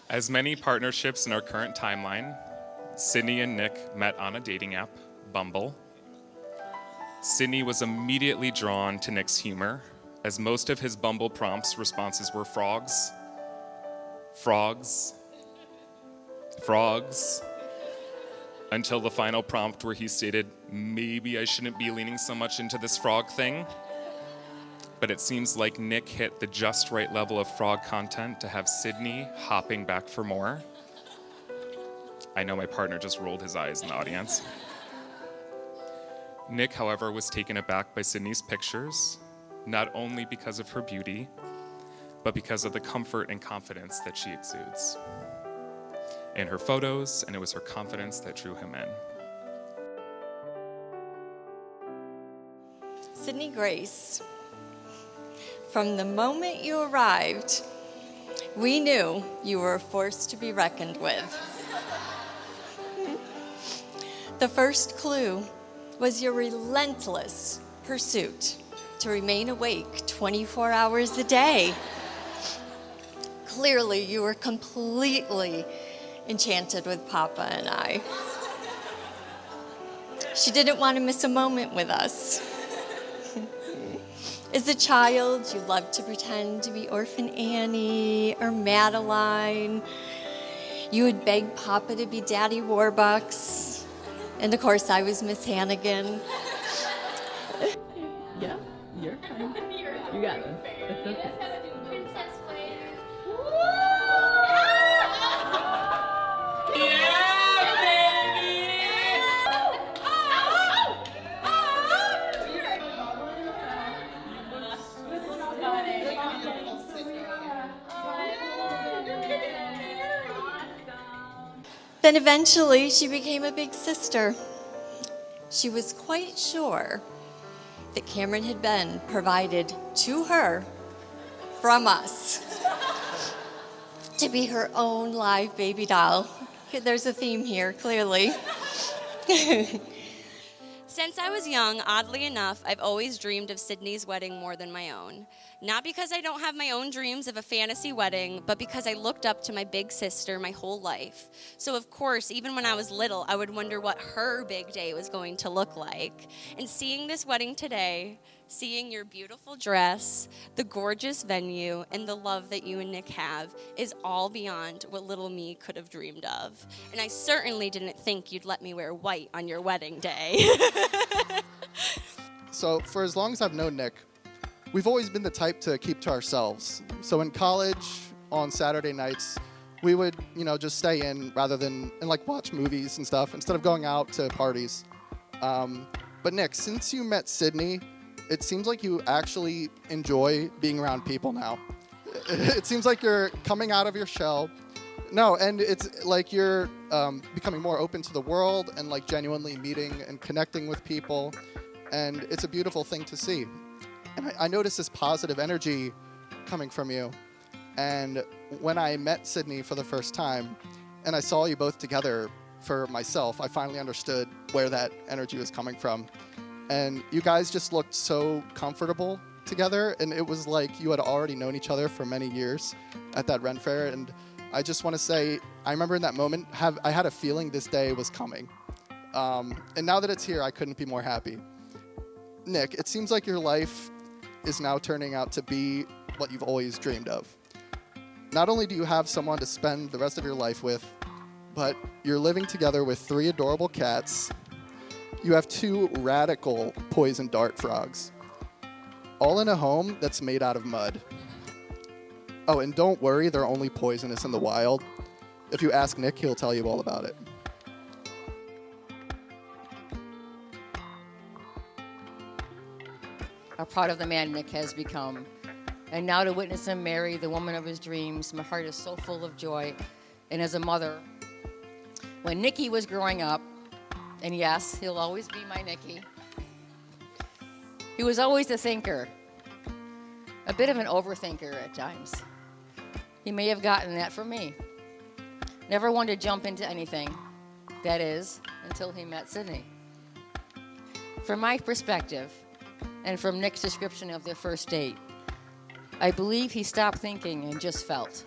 As many partnerships in our current timeline, Sydney and Nick met on a dating app, Bumble. Sydney was immediately drawn to Nick's humor, as most of his Bumble prompts responses were frogs, frogs, frogs, until the final prompt where he stated, maybe I shouldn't be leaning so much into this frog thing. But it seems like Nick hit the just right level of frog content to have Sydney hopping back for more. I know my partner just rolled his eyes in the audience. Nick, however, was taken aback by Sydney's pictures, not only because of her beauty, but because of the comfort and confidence that she exudes in her photos, and it was her confidence that drew him in. Sydney Grace, from the moment you arrived, we knew you were a force to be reckoned with. The first clue was your relentless pursuit to remain awake 24 hours a day. Clearly, you were completely enchanted with Papa and I. She didn't want to miss a moment with us. As a child, you loved to pretend to be Orphan Annie or Madeline. You would beg Papa to be Daddy Warbucks. And of course, I was Miss Hannigan. Yeah, you're fine. You got this. It's okay. Then eventually, she became a big sister. She was quite sure that Cameron had been provided to her from us to be her own live baby doll. There's a theme here, clearly. Since I was young, oddly enough, I've always dreamed of Sydney's wedding more than my own. Not because I don't have my own dreams of a fantasy wedding, but because I looked up to my big sister my whole life. So of course, even when I was little, I would wonder what her big day was going to look like. And seeing this wedding today, seeing your beautiful dress, the gorgeous venue, and the love that you and Nick have is all beyond what little me could have dreamed of. And I certainly didn't think you'd let me wear white on your wedding day. So for as long as I've known Nick, we've always been the type to keep to ourselves. So in college, on Saturday nights, we would, just stay in rather than and watch movies and stuff instead of going out to parties. But Nick, since you met Sydney, it seems like you actually enjoy being around people now. It seems like you're coming out of your shell. No, and it's like you're becoming more open to the world and genuinely meeting and connecting with people. And it's a beautiful thing to see. And I noticed this positive energy coming from you. And when I met Sydney for the first time, and I saw you both together for myself, I finally understood where that energy was coming from. And you guys just looked so comfortable together, and it was like you had already known each other for many years at that Ren Fair. And I just want to say, I remember in that moment, I had a feeling this day was coming. And now that it's here, I couldn't be more happy. Nick, it seems like your life is now turning out to be what you've always dreamed of. Not only do you have someone to spend the rest of your life with, but you're living together with 3 adorable cats. You have 2 radical poison dart frogs, all in a home that's made out of mud. Oh, and don't worry, they're only poisonous in the wild. If you ask Nick, he'll tell you all about it. I'm proud of the man Nick has become. And now to witness him marry the woman of his dreams, my heart is so full of joy. And as a mother, when Nicky was growing up, and yes, he'll always be my Nicky, he was always a thinker, a bit of an overthinker at times. He may have gotten that from me. Never wanted to jump into anything, that is, until he met Sydney. From my perspective, and from Nick's description of their first date, I believe he stopped thinking and just felt.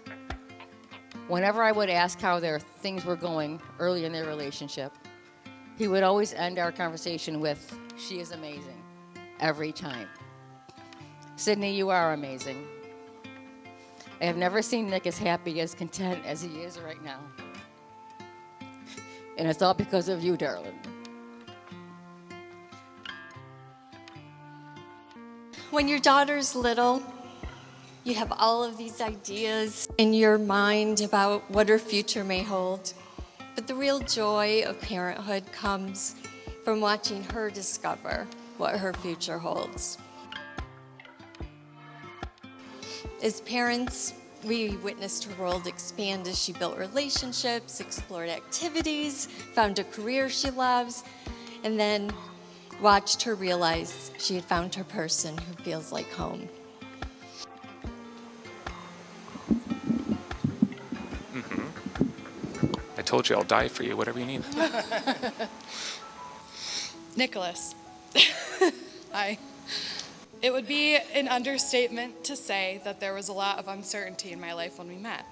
Whenever I would ask how their things were going early in their relationship, he would always end our conversation with, "She is amazing," every time. Sydney, you are amazing. I have never seen Nick as happy, as content as he is right now. And it's all because of you, darling. When your daughter's little, you have all of these ideas in your mind about what her future may hold. But the real joy of parenthood comes from watching her discover what her future holds. As parents, we witnessed her world expand as she built relationships, explored activities, found a career she loves, and then watched her realize she had found her person who feels like home. I told you I'll die for you, whatever you need. Nicholas. Hi. It would be an understatement to say that there was a lot of uncertainty in my life when we met.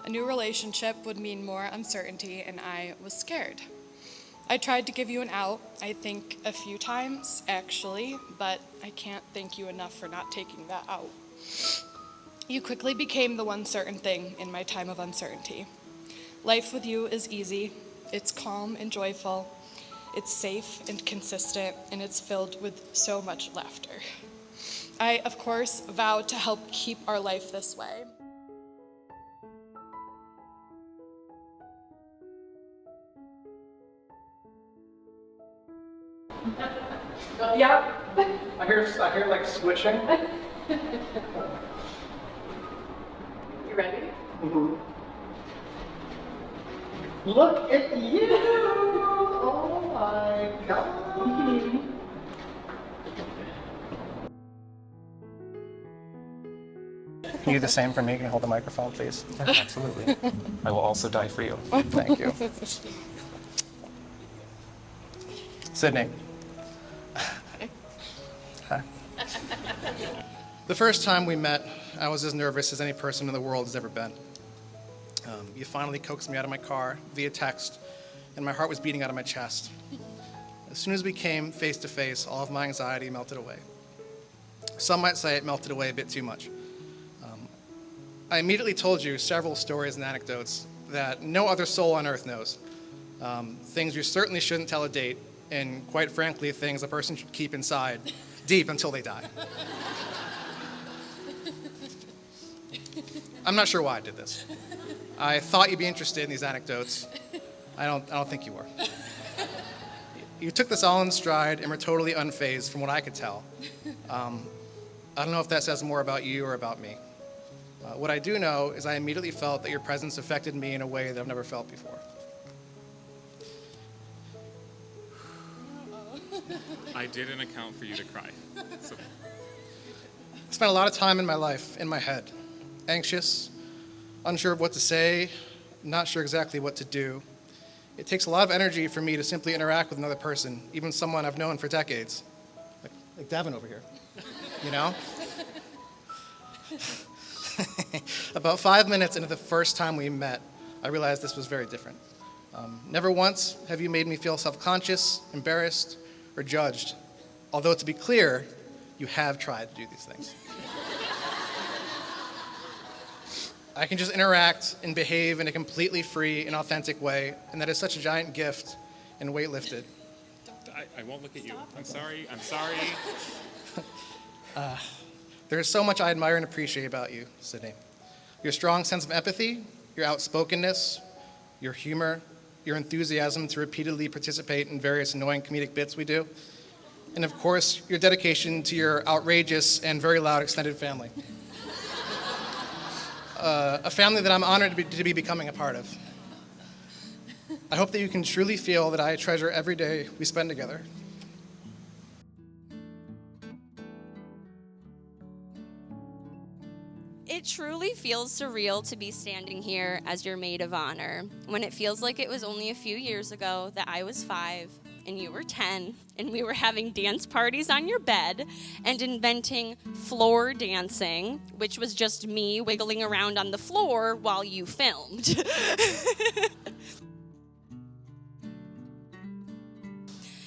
A new relationship would mean more uncertainty, and I was scared. I tried to give you an out, I think a few times, actually, but I can't thank you enough for not taking that out. You quickly became the one certain thing in my time of uncertainty. Life with you is easy, it's calm and joyful, it's safe and consistent, and it's filled with so much laughter. I, of course, vow to help keep our life this way. Yeah. I hear like switching. You ready? Mm-hmm. Look at you! Oh my God! Can you do the same for me? Can you hold the microphone, please? Absolutely. I will also die for you. Thank you. Sydney. Hi. The first time we met, I was as nervous as any person in the world has ever been. You finally coaxed me out of my car via text, and my heart was beating out of my chest. As soon as we came face to face, all of my anxiety melted away. Some might say it melted away a bit too much. I immediately told you several stories and anecdotes that no other soul on earth knows. Things you certainly shouldn't tell a date, and quite frankly, things a person should keep inside deep until they die. I'm not sure why I did this. I thought you'd be interested in these anecdotes. I don't think you were. You took this all in stride and were totally unfazed from what I could tell. I don't know if that says more about you or about me. What I do know is I immediately felt that your presence affected me in a way that I've never felt before. I didn't account for you to cry. So. I spent a lot of time in my life in my head, anxious, unsure of what to say, not sure exactly what to do. It takes a lot of energy for me to simply interact with another person, even someone I've known for decades, like Devin over here, you know? About 5 minutes into the first time we met, I realized this was very different. Never once have you made me feel self-conscious, embarrassed, or judged. Although, to be clear, you have tried to do these things. I can just interact and behave in a completely free and authentic way, and that is such a giant gift and weight lifted. I won't look at you. I'm sorry. I'm sorry. There is so much I admire and appreciate about you, Sydney. Your strong sense of empathy, your outspokenness, your humor, your enthusiasm to repeatedly participate in various annoying comedic bits we do, and of course, your dedication to your outrageous and very loud extended family. A family that I'm honored to be becoming a part of. I hope that you can truly feel that I treasure every day we spend together. It truly feels surreal to be standing here as your maid of honor, when it feels like it was only a few years ago that I was 5 and you were 10, and we were having dance parties on your bed and inventing floor dancing, which was just me wiggling around on the floor while you filmed.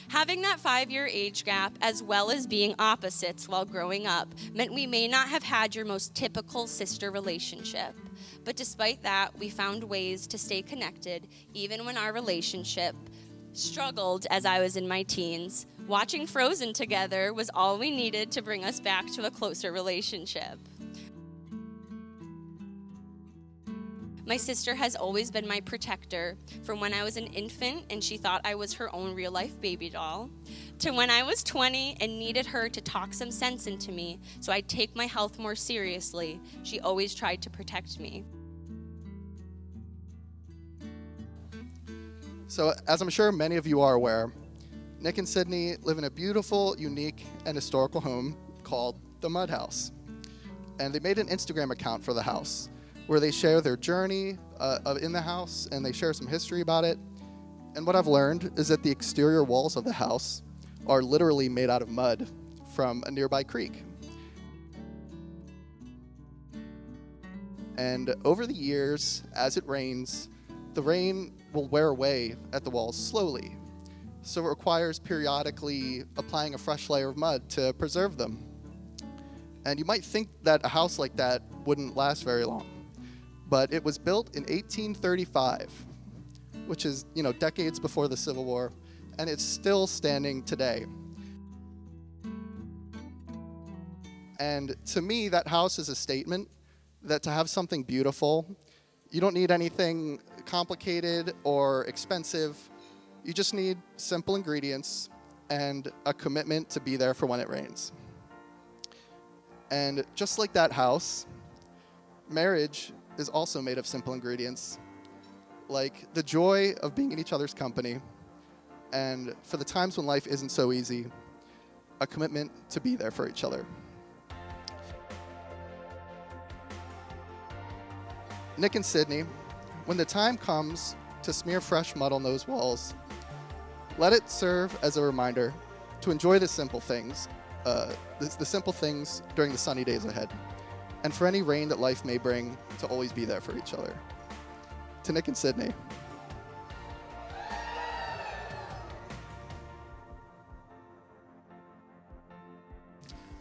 Having that 5-year age gap, as well as being opposites while growing up, meant we may not have had your most typical sister relationship. But despite that, we found ways to stay connected, even when our relationship struggled as I was in my teens. Watching Frozen together was all we needed to bring us back to a closer relationship. My sister has always been my protector, from when I was an infant and she thought I was her own real-life baby doll, to when I was 20 and needed her to talk some sense into me so I'd take my health more seriously. She always tried to protect me. So, as I'm sure many of you are aware, Nick and Sydney live in a beautiful, unique, and historical home called the Mud House. And they made an Instagram account for the house, where they share their journey in the house, and they share some history about it. And what I've learned is that the exterior walls of the house are literally made out of mud from a nearby creek. And over the years, as it rains, the rain will wear away at the walls slowly. So it requires periodically applying a fresh layer of mud to preserve them. And you might think that a house like that wouldn't last very long. But it was built in 1835, which is, decades before the Civil War, and it's still standing today. And to me, that house is a statement that to have something beautiful, you don't need anything complicated or expensive. You just need simple ingredients and a commitment to be there for when it rains. And just like that house, marriage is also made of simple ingredients, like the joy of being in each other's company, and for the times when life isn't so easy, a commitment to be there for each other. Nick and Sydney, when the time comes to smear fresh mud on those walls, let it serve as a reminder to enjoy the simple things, during the sunny days ahead, and for any rain that life may bring, to always be there for each other. To Nick and Sydney.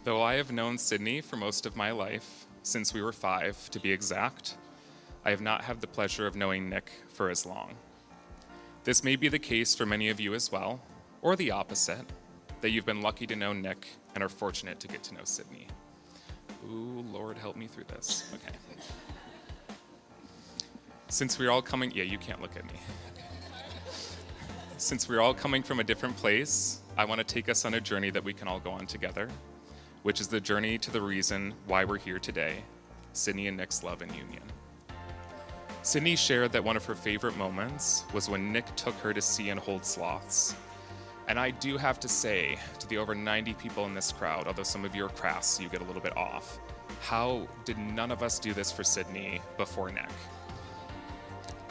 Though I have known Sydney for most of my life, since we were 5 to be exact, I have not had the pleasure of knowing Nick for as long. This may be the case for many of you as well, or the opposite, that you've been lucky to know Nick and are fortunate to get to know Sydney. Ooh, Lord, help me through this. Okay. Since we're all coming, you can't look at me. Since we're all coming from a different place, I want to take us on a journey that we can all go on together, which is the journey to the reason why we're here today, Sydney and Nick's love and union. Sydney shared that one of her favorite moments was when Nick took her to see and hold sloths. And I do have to say, to the over 90 people in this crowd, although some of you are crass, so you get a little bit off, how did none of us do this for Sydney before Nick?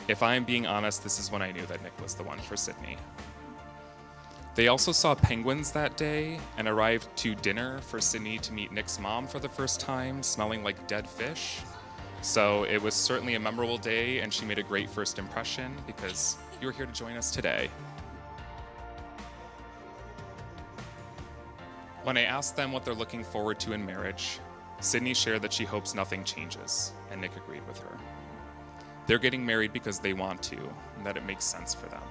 If I am being honest, this is when I knew that Nick was the one for Sydney. They also saw penguins that day and arrived to dinner for Sydney to meet Nick's mom for the first time, smelling like dead fish. So it was certainly a memorable day, and she made a great first impression because you were here to join us today. When I asked them what they're looking forward to in marriage, Sydney shared that she hopes nothing changes, and Nick agreed with her. They're getting married because they want to, and that it makes sense for them.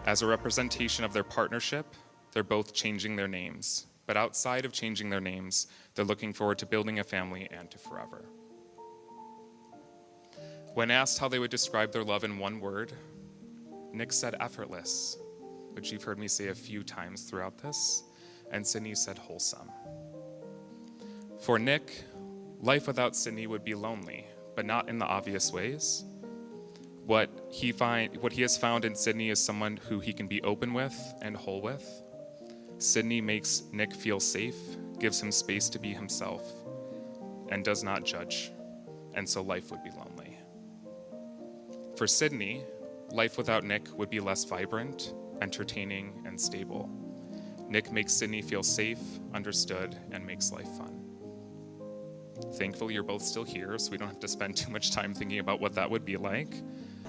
As a representation of their partnership, they're both changing their names, but outside of changing their names, they're looking forward to building a family and to forever. When asked how they would describe their love in one word, Nick said effortless, which you've heard me say a few times throughout this, and Sydney said wholesome. For Nick, life without Sydney would be lonely, but not in the obvious ways. What he has found in Sydney is someone who he can be open with and whole with. Sydney makes Nick feel safe, gives him space to be himself, and does not judge, and so life would be lonely. For Sydney, life without Nick would be less vibrant entertaining, and stable. Nick makes Sydney feel safe, understood, and makes life fun. Thankfully, you're both still here, so we don't have to spend too much time thinking about what that would be like.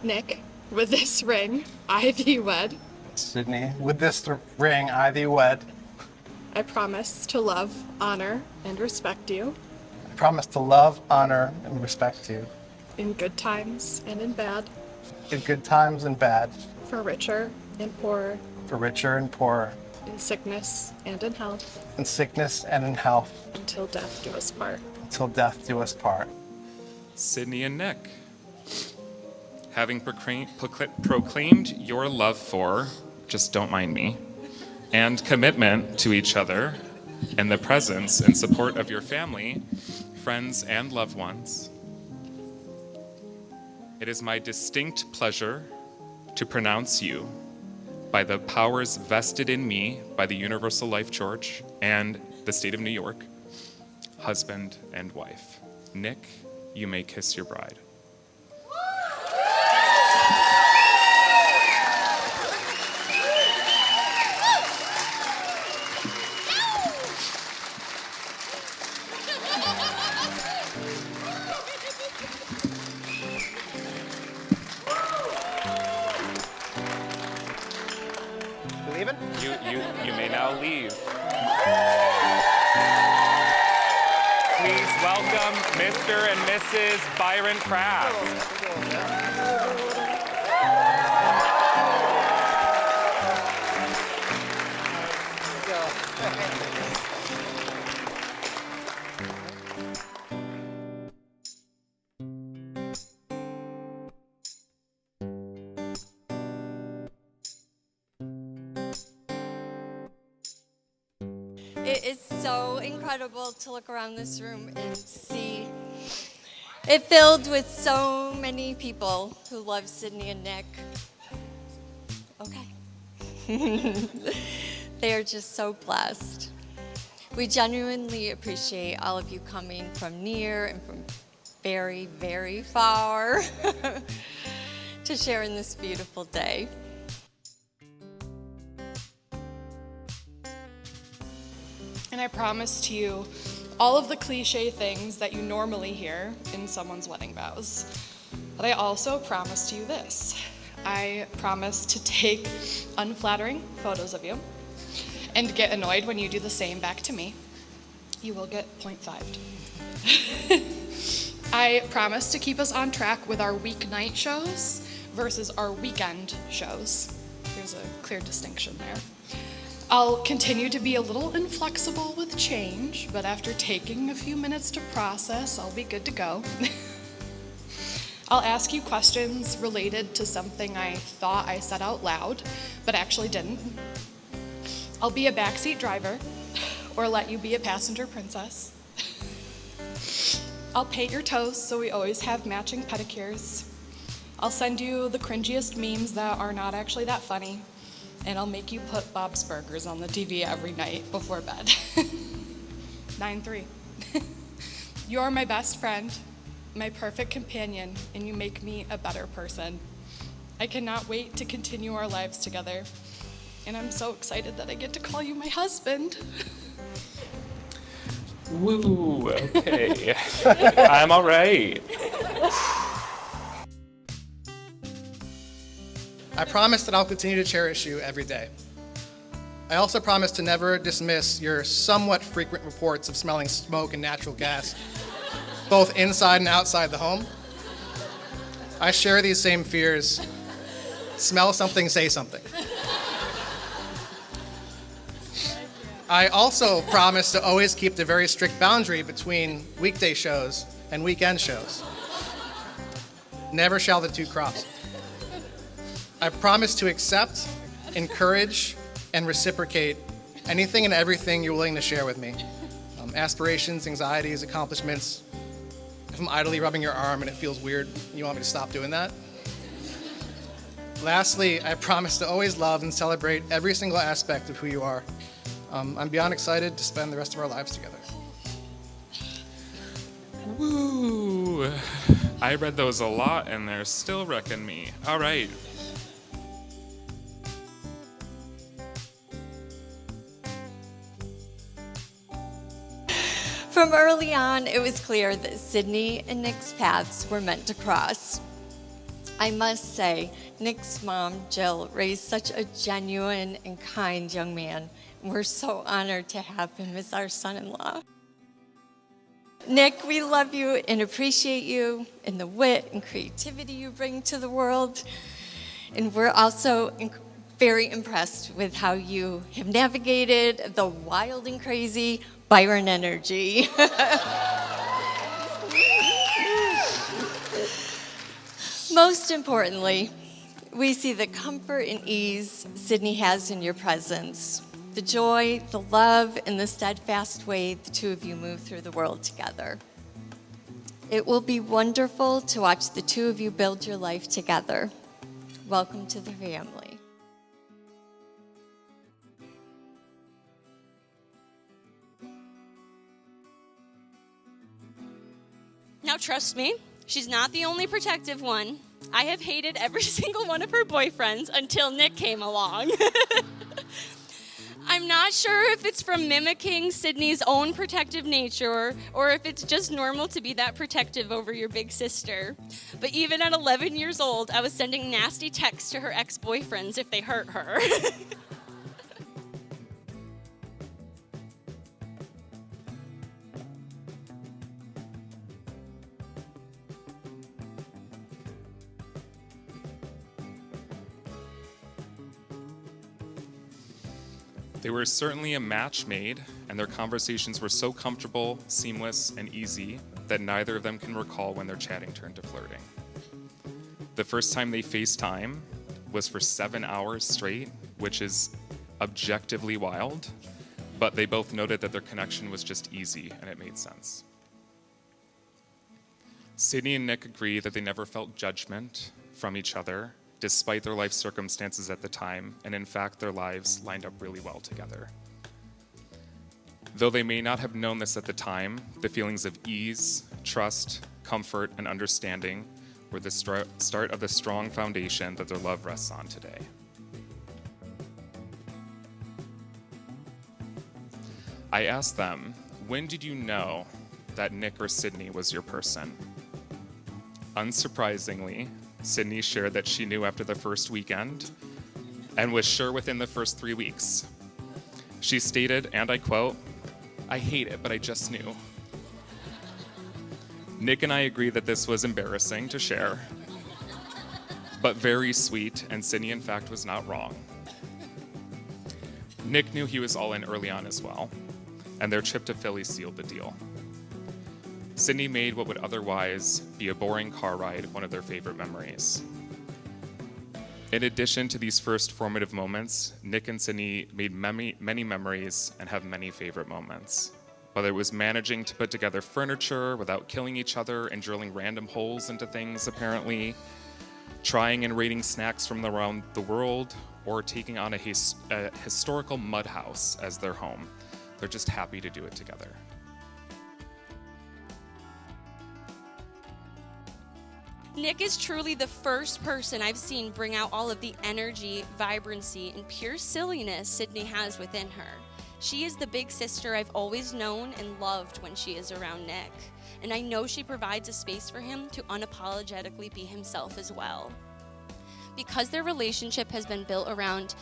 Nick, with this ring, I thee wed. Sydney, with this ring, I thee wed. I promise to love, honor, and respect you I promise to love, honor, and respect you. in good times and in bad, In good times and bad. for richer and poorer, For richer and poorer. in sickness and in health, In sickness and in health. until death do us part. Until death do us part. Sydney and Nick, having proclaimed your love for, just don't mind me, and commitment to each other, in the presence and support of your family, friends, and loved ones, it is my distinct pleasure to pronounce you, by the powers vested in me by the Universal Life Church and the state of New York, husband and wife. Nick, you may kiss your bride. You leaving? You may now leave. Please welcome Mr. and Mrs. Byron Kraft. It is so incredible to look around this room and see it filled with so many people who love Sydney and Nick. Okay. They are just so blessed. We genuinely appreciate all of you coming from near and from very, very far to share in this beautiful day. And I promise to you all of the cliche things that you normally hear in someone's wedding vows. But I also promise to you this. I promise to take unflattering photos of you and get annoyed when you do the same back to me. You will get 0.5. I promise to keep us on track with our weeknight shows versus our weekend shows. There's a clear distinction there. I'll continue to be a little inflexible with change, but after taking a few minutes to process, I'll be good to go. I'll ask you questions related to something I thought I said out loud, but actually didn't. I'll be a backseat driver, or let you be a passenger princess. I'll paint your toes so we always have matching pedicures. I'll send you the cringiest memes that are not actually that funny. And I'll make you put Bob's Burgers on the TV every night before bed. 9-3. You're my best friend, my perfect companion, and you make me a better person. I cannot wait to continue our lives together. And I'm so excited that I get to call you my husband. Woo, okay. I'm all right. I promise that I'll continue to cherish you every day. I also promise to never dismiss your somewhat frequent reports of smelling smoke and natural gas, both inside and outside the home. I share these same fears. Smell something, say something. I also promise to always keep the very strict boundary between weekday shows and weekend shows. Never shall the two cross. I promise to accept, encourage, and reciprocate anything and everything you're willing to share with me. Aspirations, anxieties, accomplishments. If I'm idly rubbing your arm and it feels weird, you want me to stop doing that? Lastly, I promise to always love and celebrate every single aspect of who you are. I'm beyond excited to spend the rest of our lives together. Woo. I read those a lot and they're still wrecking me. All right. From early on, it was clear that Sydney and Nick's paths were meant to cross. I must say, Nick's mom, Jill, raised such a genuine and kind young man. We're so honored to have him as our son-in-law. Nick, we love you and appreciate you and the wit and creativity you bring to the world. And we're also very impressed with how you have navigated the wild and crazy Byron energy. Most importantly, we see the comfort and ease Sydney has in your presence, the joy, the love, and the steadfast way the two of you move through the world together. It will be wonderful to watch the two of you build your life together. Welcome to the family. Now trust me, she's not the only protective one. I have hated every single one of her boyfriends until Nick came along. I'm not sure if it's from mimicking Sydney's own protective nature or if it's just normal to be that protective over your big sister. But even at 11 years old, I was sending nasty texts to her ex-boyfriends if they hurt her. They were certainly a match made, and their conversations were so comfortable, seamless, and easy that neither of them can recall when their chatting turned to flirting. The first time they FaceTime was for 7 hours straight, which is objectively wild, but they both noted that their connection was just easy and it made sense. Sydney and Nick agree that they never felt judgment from each other, despite their life circumstances at the time, and in fact, their lives lined up really well together. Though they may not have known this at the time, the feelings of ease, trust, comfort, and understanding were the start of the strong foundation that their love rests on today. I asked them, when did you know that Nick or Sydney was your person? Unsurprisingly, Sydney shared that she knew after the first weekend and was sure within the first 3 weeks. She stated, and I quote, "I hate it, but I just knew." Nick and I agree that this was embarrassing to share, but very sweet, and Sydney in fact was not wrong. Nick knew he was all in early on as well, and their trip to Philly sealed the deal. Sydney made what would otherwise be a boring car ride one of their favorite memories. In addition to these first formative moments, Nick and Sydney made many memories and have many favorite moments. Whether it was managing to put together furniture without killing each other and drilling random holes into things, apparently, trying and raiding snacks from around the world, or taking on a historical mud house as their home. They're just happy to do it together. Nick is truly the first person I've seen bring out all of the energy, vibrancy, and pure silliness Sydney has within her. She is the big sister I've always known and loved when she is around Nick, and I know she provides a space for him to unapologetically be himself as well. Because their relationship has been built around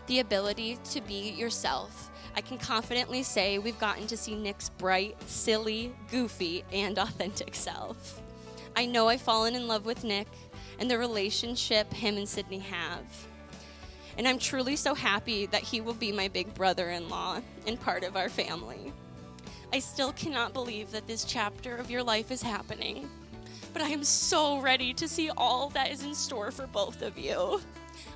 the ability to be yourself, I can confidently say we've gotten to see Nick's bright, silly, goofy, and authentic self. I know I've fallen in love with Nick and the relationship him and Sydney have. And I'm truly so happy that he will be my big brother-in-law and part of our family. I still cannot believe that this chapter of your life is happening, but I am so ready to see all that is in store for both of you.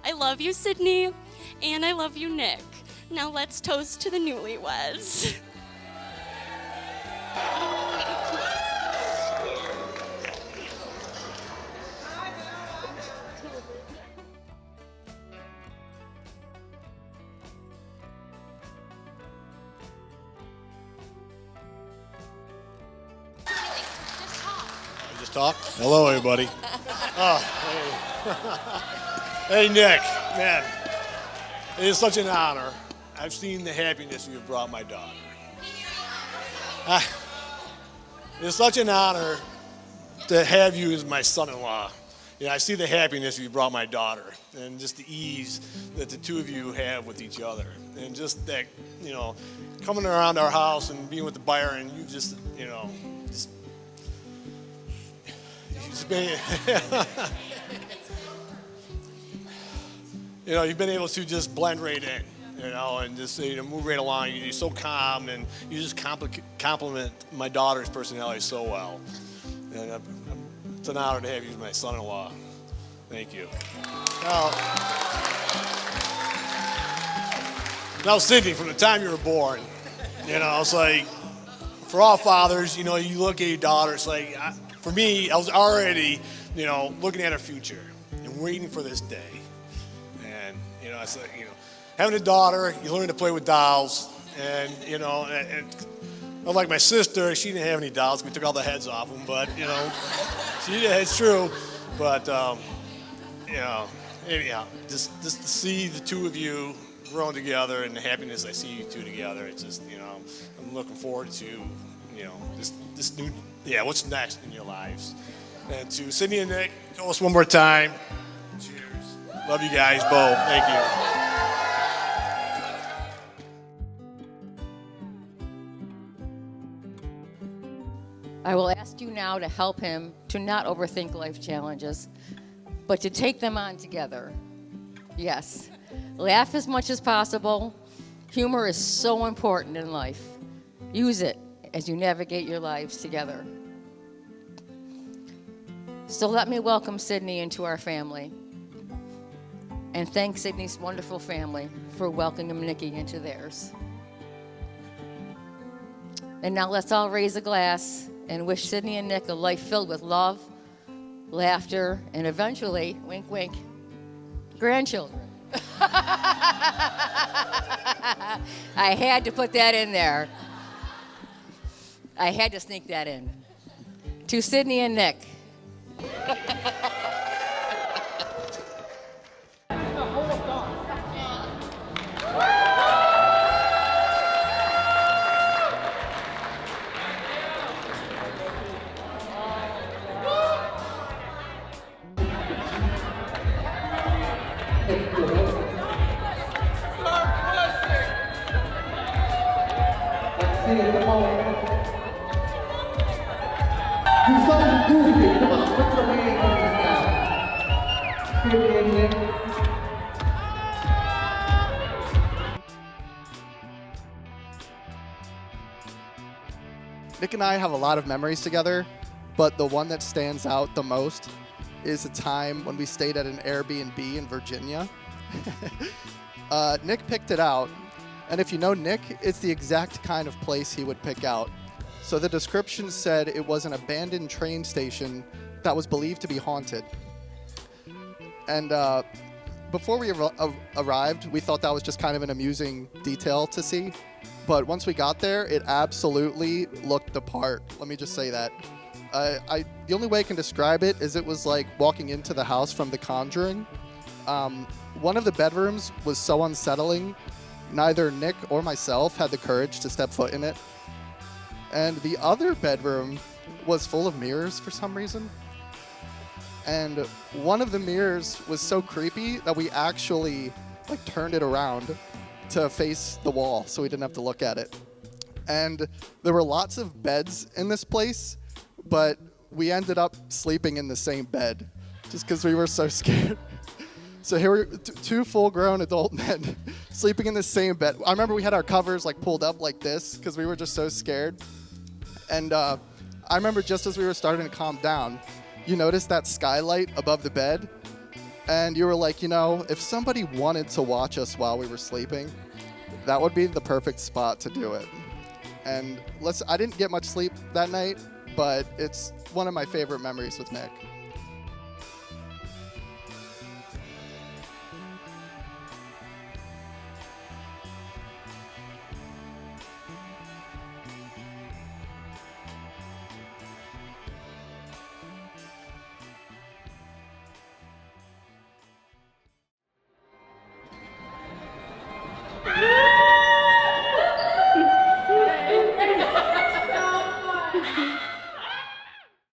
I love you, Sydney, and I love you, Nick. Now let's toast to the newlyweds. Talk. Hello, everybody. Oh, hey. Hey, Nick. Man, it is such an honor. I've seen the happiness you've brought my daughter. It's such an honor to have you as my son-in-law. You know, I see the happiness you brought my daughter and just the ease that the two of you have with each other. And just that, you know, coming around our house and being with the buyer and you just, you know, just been, you know, you've been able to just blend right in. You know, and just move right along. You're so calm, and you just compliment my daughter's personality so well. And it's an honor to have you as my son-in-law. Thank you. Now, Sydney, from the time you were born, you know, it's like, for all fathers, you know, you look at your daughter, it's like, for me, I was already, you know, looking at her future and waiting for this day. And, you know, it's like, you know, having a daughter, you learn to play with dolls, and you know, and unlike my sister, she didn't have any dolls. We took all the heads off them, but you know, it's true. But you know, anyhow, just to see the two of you growing together and the happiness I see you two together, it's just, you know, I'm looking forward to, you know, this new, what's next in your lives. And to Sydney and Nick, tell us one more time. Cheers. Love you guys both. Thank you. I will ask you now to help him to not overthink life challenges, but to take them on together. Yes, laugh as much as possible. Humor is so important in life. Use it as you navigate your lives together. So let me welcome Sydney into our family, and thank Sydney's wonderful family for welcoming Nikki into theirs. And now let's all raise a glass and wish Sydney and Nick a life filled with love, laughter, and eventually, wink, wink, grandchildren. I had to put that in there. I had to sneak that in. To Sydney and Nick. Nick and I have a lot of memories together, but the one that stands out the most is a time when we stayed at an Airbnb in Virginia. Nick picked it out, and if you know Nick, it's the exact kind of place he would pick out. So the description said it was an abandoned train station that was believed to be haunted. And before we arrived, we thought that was just kind of an amusing detail to see. But once we got there, it absolutely looked the part. Let me just say that. The only way I can describe it is it was like walking into the house from The Conjuring. One of the bedrooms was so unsettling, neither Nick or myself had the courage to step foot in it. And the other bedroom was full of mirrors for some reason. And one of the mirrors was so creepy that we actually turned it around to face the wall so we didn't have to look at it. And there were lots of beds in this place, but we ended up sleeping in the same bed just because we were so scared. So here were two full-grown adult men sleeping in the same bed. I remember we had our covers pulled up like this because we were just so scared. And I remember just as we were starting to calm down, you noticed that skylight above the bed, and you were like, you know, if somebody wanted to watch us while we were sleeping, that would be the perfect spot to do it. And I didn't get much sleep that night, but it's one of my favorite memories with Nick.